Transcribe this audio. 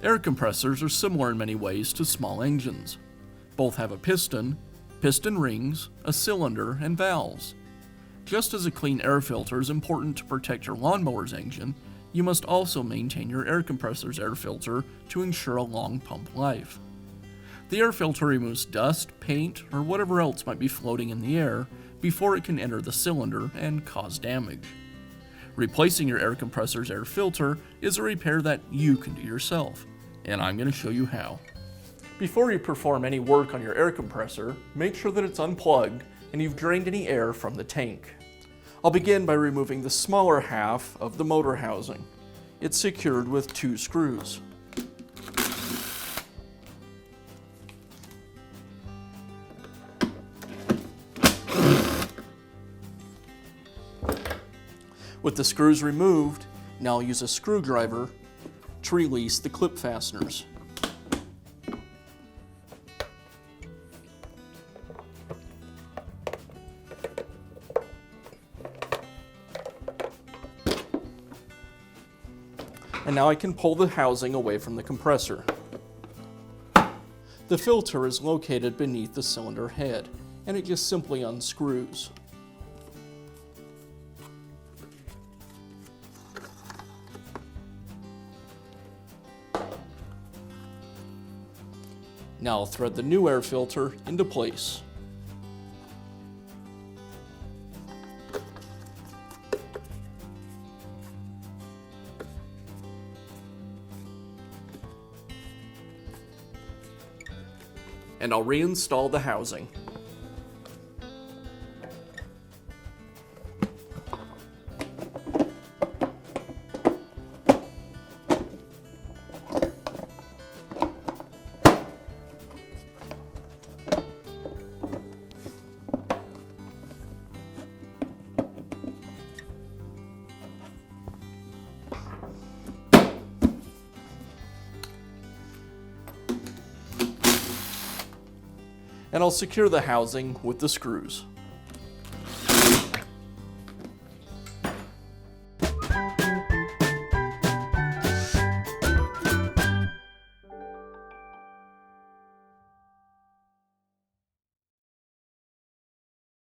Air compressors are similar in many ways to small engines. Both have a piston rings, a cylinder, and valves. Just as a clean air filter is important to protect your lawnmower's engine, you must also maintain your air compressor's air filter to ensure a long pump life. The air filter removes dust, paint, or whatever else might be floating in the air before it can enter the cylinder and cause damage. Replacing your air compressor's air filter is a repair that you can do yourself, and I'm going to show you how. Before you perform any work on your air compressor, make sure that it's unplugged and you've drained any air from the tank. I'll begin by removing the smaller half of the motor housing. It's secured with 2 screws. With the screws removed, now I'll use a screwdriver to release the clip fasteners. And now I can pull the housing away from the compressor. The filter is located beneath the cylinder head, and it just simply unscrews. Now I'll thread the new air filter into place. And I'll reinstall the housing. And I'll secure the housing with the screws.